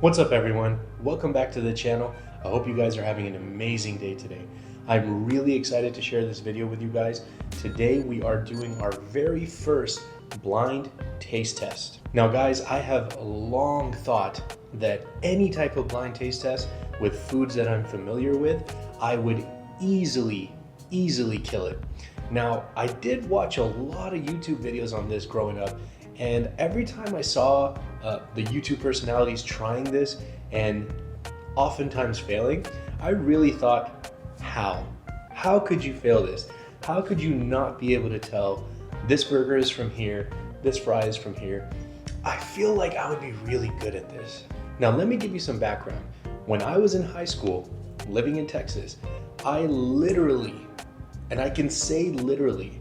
What's up everyone? Welcome back to the channel. I hope you guys are having an amazing day today. I'm really excited to share this video with you guys. Today we are doing our very first blind taste test. Now guys, I have long thought that any type of blind taste test with foods that I'm familiar with, I would easily kill it. Now, I did watch a lot of YouTube videos on this growing up, and every time I saw the YouTube personalities trying this and oftentimes failing, I really thought, how? How could you fail this? How could you not be able to tell this burger is from here, this fry is from here? I feel like I would be really good at this. Now, let me give you some background. When I was in high school, living in Texas, I literally, and I can say literally,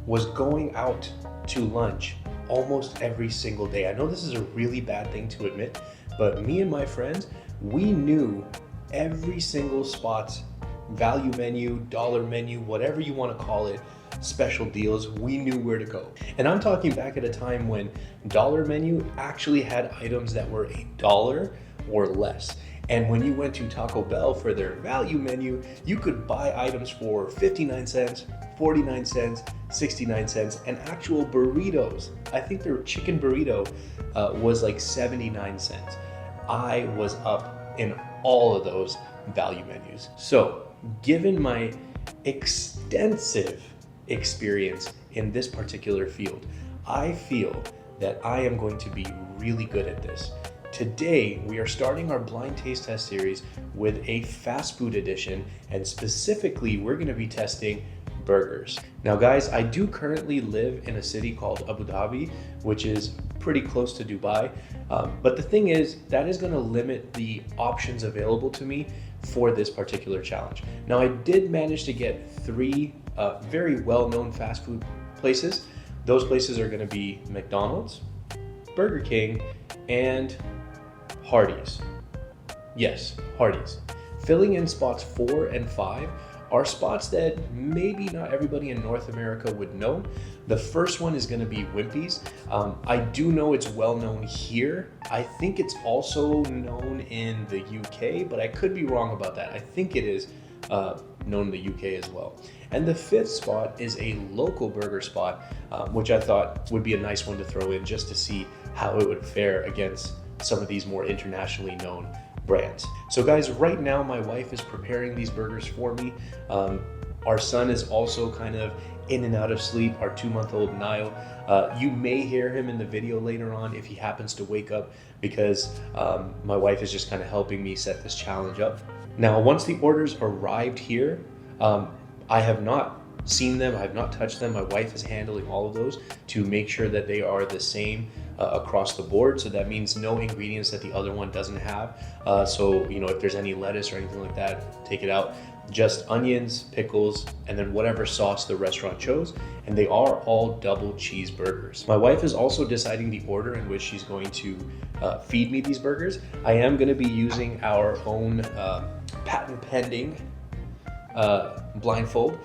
was going out to lunch almost every single day. I know this is a really bad thing to admit, but me and my friends, we knew every single spot's value menu, dollar menu, whatever you want to call it, special deals, we knew where to go. And I'm talking back at a time when dollar menu actually had items that were $1 or less. And when you went to Taco Bell for their value menu, you could buy items for 59 cents, 49 cents, 69 cents, and actual burritos. I think their chicken burrito was like 79 cents. I was up in all of those value menus. So, given my extensive experience in this particular field, I feel that I am going to be really good at this. Today, we are starting our blind taste test series with a fast food edition, and specifically, we're gonna be testing burgers. Now guys, I do currently live in a city called Abu Dhabi, which is pretty close to Dubai. But the thing is, that is gonna limit the options available to me for this particular challenge. Now I did manage to get three very well-known fast food places. Those places are gonna be McDonald's, Burger King, and Hardee's. Yes, Hardee's. Filling in spots 4 and 5 are spots that maybe not everybody in North America would know. The first one is gonna be Wimpy's. I do know it's well known here. I think it's also known in the UK, but I could be wrong about that. I think it is known in the UK as well. And the fifth spot is a local burger spot, which I thought would be a nice one to throw in just to see how it would fare against some of these more internationally known brands. So guys, right now my wife is preparing these burgers for me. Our son is also kind of in and out of sleep, our 2-month-old Niall. You may hear him in the video later on if he happens to wake up, because my wife is just kind of helping me set this challenge up. Now, once the orders arrived here, I have not seen them, I have not touched them. My wife is handling all of those to make sure that they are the same across the board. So that means no ingredients that the other one doesn't have. So, you know, if there's any lettuce or anything like that, take it out. Just onions, pickles, and then whatever sauce the restaurant chose. And they are all double cheeseburgers. My wife is also deciding the order in which she's going to feed me these burgers. I am going to be using our own patent pending blindfold.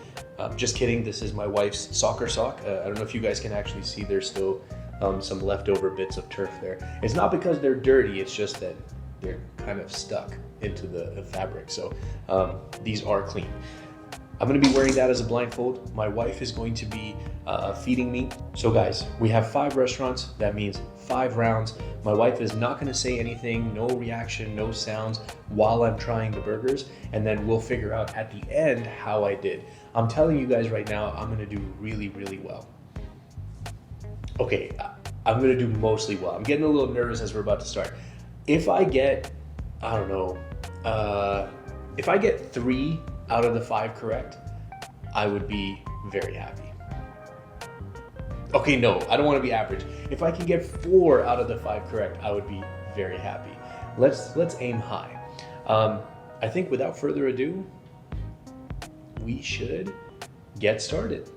Just kidding, this is my wife's soccer sock. I don't know if you guys can actually see, there's still some leftover bits of turf there. It's not because they're dirty, it's just that they're kind of stuck into the fabric. So these are clean. I'm gonna be wearing that as a blindfold. My wife is going to be feeding me. So guys, we have 5 restaurants. That means 5 rounds. My wife is not gonna say anything, no reaction, no sounds while I'm trying the burgers. And then we'll figure out at the end how I did. I'm telling you guys right now, I'm gonna do really well. Okay, I'm gonna do mostly well. I'm getting a little nervous as we're about to start. If I get, I don't know, if I get 3 out of the 5 correct, I would be very happy. Okay, no, I don't want to be average. If I can get 4 out of the 5 correct, I would be very happy. Let's aim high. I think without further ado, we should get started.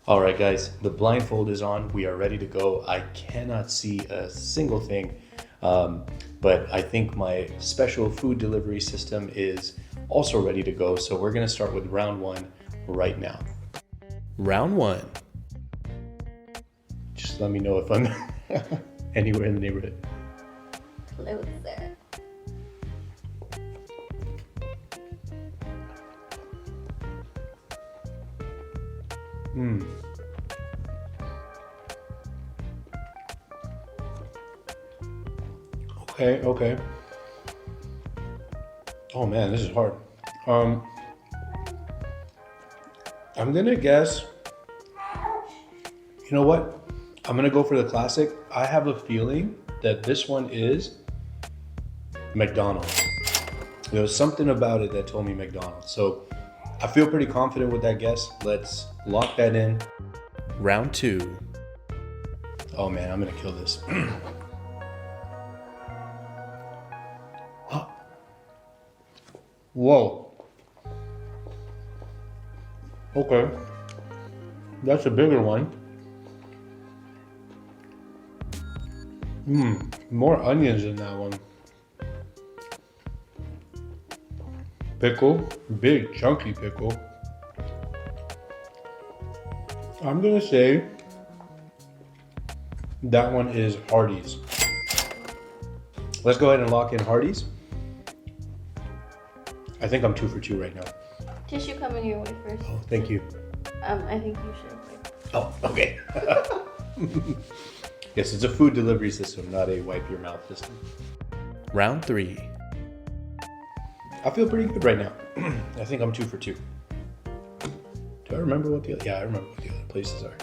All right, guys, the blindfold is on. We are ready to go. I cannot see a single thing, but I think my special food delivery system is also ready to go. So we're gonna start with round one right now. Round one. Just let me know if I'm anywhere in the neighborhood. Closer. Okay. Oh man, this is hard. I'm gonna guess, you know what? I'm gonna go for the classic. I have a feeling that this one is McDonald's. There was something about it that told me McDonald's. So I feel pretty confident with that guess. Let's lock that in. Round two. Oh man, I'm gonna kill this. Whoa. Okay. That's a bigger one. More onions in that one. Pickle, big chunky pickle. I'm gonna say that one is Hardee's. Let's go ahead and lock in Hardee's. I think I'm 2 for 2 right now. Tissue coming your way first. Oh, thank you. I think you should wait. Oh, okay. Yes, it's a food delivery system, not a wipe your mouth system. Round three. I feel pretty good right now. I think I'm 2 for 2. Do I remember what the other? Yeah, I remember what the other places are.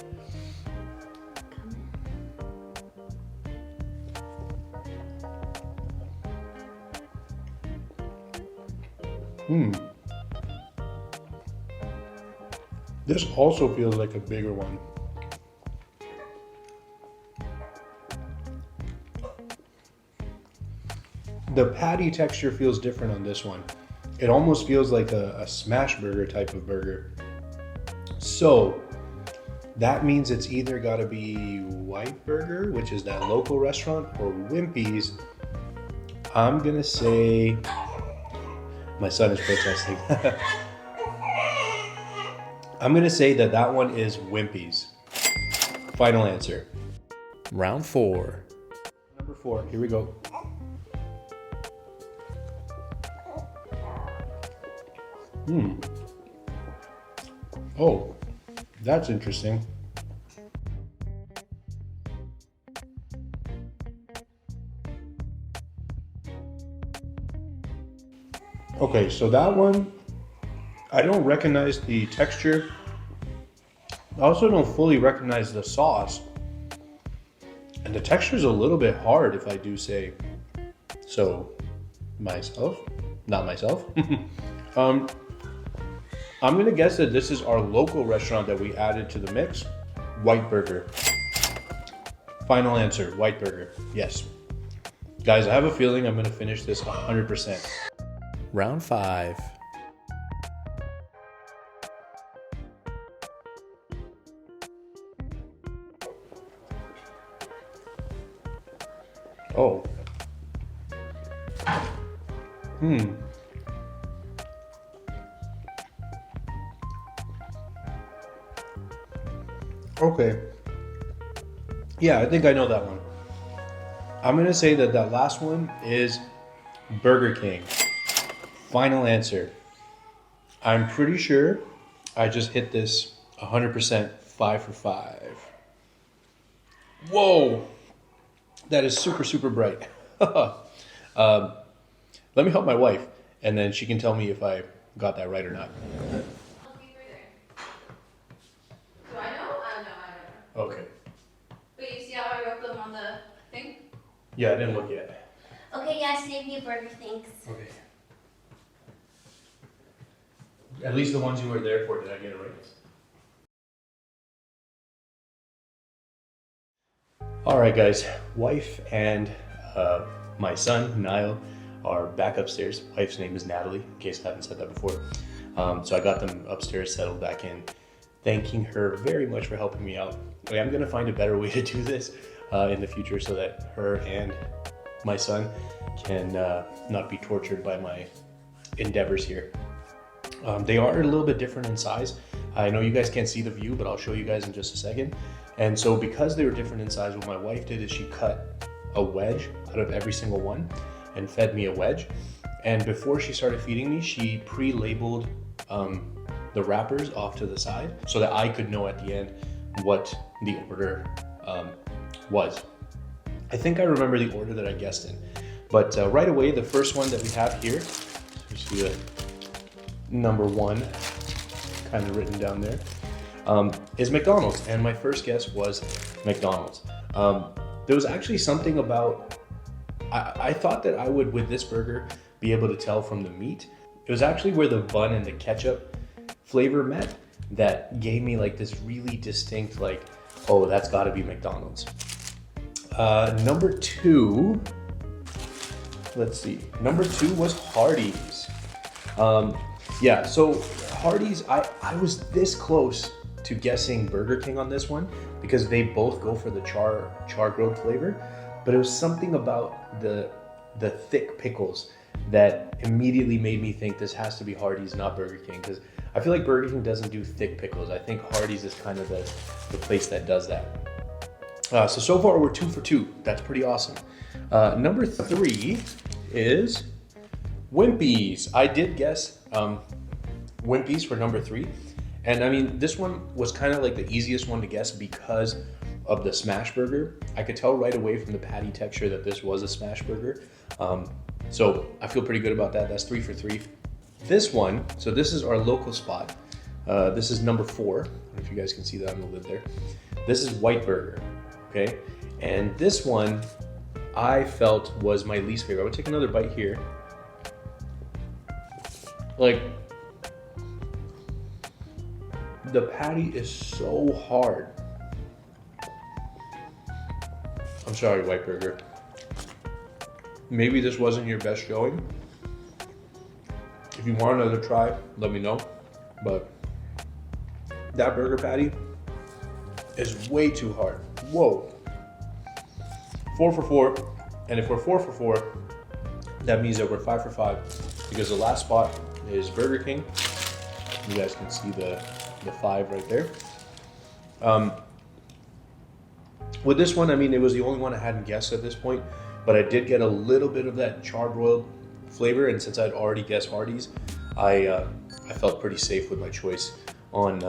This also feels like a bigger one. The patty texture feels different on this one. It almost feels like a smash burger type of burger. So that means it's either gotta be White Burger, which is that local restaurant, or Wimpy's. I'm gonna say, my son is protesting. I'm gonna say that one is Wimpy's. Final answer. Round four. Number 4, here we go. Oh, that's interesting. Okay, so that one, I don't recognize the texture. I also don't fully recognize the sauce. And the texture is a little bit hard, if I do say so myself. Not myself. I'm gonna guess that this is our local restaurant that we added to the mix, White Burger. Final answer, White Burger, yes. Guys, I have a feeling I'm gonna finish this 100%. Round 5. Oh. Okay. Yeah, I think I know that one. I'm gonna say that last one is Burger King. Final answer. I'm pretty sure I just hit this 100%, 5 for 5. Whoa! That is super, super bright. Let me help my wife, and then she can tell me if I got that right or not. Do I know? No, I don't know. Okay. But you see how I wrote them on the thing? Yeah, I didn't look yet. Okay, yeah, save me a burger, thanks. Okay. At least the ones you were there for, did I get it right? All right, guys. Wife and my son, Niall, are back upstairs. Wife's name is Natalie, in case I haven't said that before. So I got them upstairs, settled back in. Thanking her very much for helping me out. I'm gonna find a better way to do this in the future so that her and my son can not be tortured by my endeavors here. They are a little bit different in size. I know you guys can't see the view, but I'll show you guys in just a second. And so because they were different in size, what my wife did is she cut a wedge out of every single one and fed me a wedge. And before she started feeding me, she pre-labeled the wrappers off to the side so that I could know at the end what the order was. I think I remember the order that I guessed in, but right away, the first one that we have here, you see the number 1 kind of written down there, is McDonald's. And my first guess was McDonald's. There was actually something about, I thought that I would, with this burger, be able to tell from the meat. It was actually where the bun and the ketchup flavor met that gave me like this really distinct, like, oh, that's gotta be McDonald's. Number 2, let's see. Number 2 was Hardee's. Yeah, so Hardee's, I was this close to guessing Burger King on this one because they both go for the char grilled flavor, but it was something about the thick pickles that immediately made me think this has to be Hardee's, not Burger King, because I feel like Burger King doesn't do thick pickles. I think Hardee's is kind of the place that does that. So far we're 2 for 2. That's pretty awesome. Number 3 is Wimpy's. I did guess Wimpy's for number 3. And I mean, this one was kind of like the easiest one to guess because of the smash burger. I could tell right away from the patty texture that this was a smash burger. So I feel pretty good about that. That's 3 for 3. This one, so this is our local spot. This is number 4. I don't know if you guys can see that on the lid there. This is White Burger, okay? And this one I felt was my least favorite. I would take another bite here. Like, the patty is so hard. I'm sorry, White Burger. Maybe this wasn't your best showing. If you want another try, let me know. But that burger patty is way too hard. Whoa. 4 for 4. And if we're 4 for 4, that means that we're 5 for 5 because the last spot is Burger King. You guys can see the 5 right there. With this one, I mean, it was the only one I hadn't guessed at this point, but I did get a little bit of that charbroiled flavor, and since I'd already guessed Hardee's, I felt pretty safe with my choice on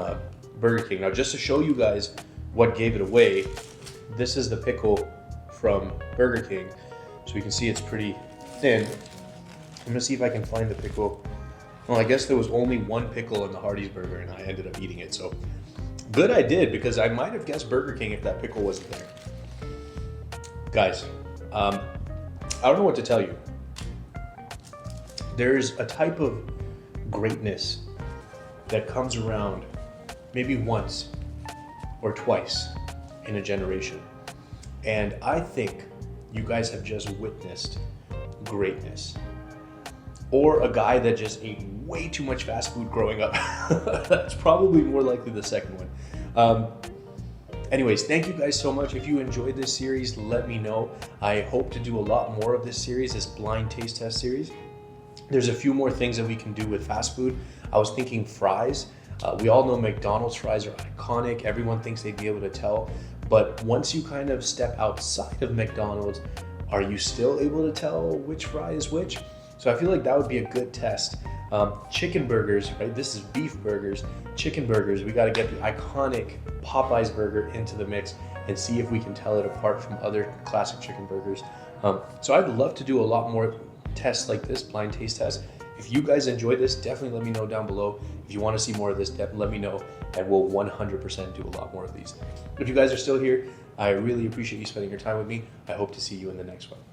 Burger King. Now, just to show you guys what gave it away, this is the pickle from Burger King. So you can see it's pretty thin. I'm gonna see if I can find the pickle. Well, I guess there was only one pickle in the Hardee's burger and I ended up eating it. So good I did, because I might have guessed Burger King if that pickle wasn't there. Guys, I don't know what to tell you. There's a type of greatness that comes around maybe once or twice in a generation. And I think you guys have just witnessed greatness. Or a guy that just ate way too much fast food growing up. That's probably more likely the second one. Anyways, thank you guys so much. If you enjoyed this series, let me know. I hope to do a lot more of this series, this blind taste test series. There's a few more things that we can do with fast food. I was thinking fries. We all know McDonald's fries are iconic. Everyone thinks they'd be able to tell. But once you kind of step outside of McDonald's, are you still able to tell which fry is which? So I feel like that would be a good test. Chicken burgers, right? This is beef burgers. Chicken burgers, we got to get the iconic Popeyes burger into the mix and see if we can tell it apart from other classic chicken burgers. So I'd love to do a lot more tests like this, blind taste tests. If you guys enjoyed this, definitely let me know down below. If you want to see more of this, definitely let me know, and we'll 100% do a lot more of these. If you guys are still here, I really appreciate you spending your time with me. I hope to see you in the next one.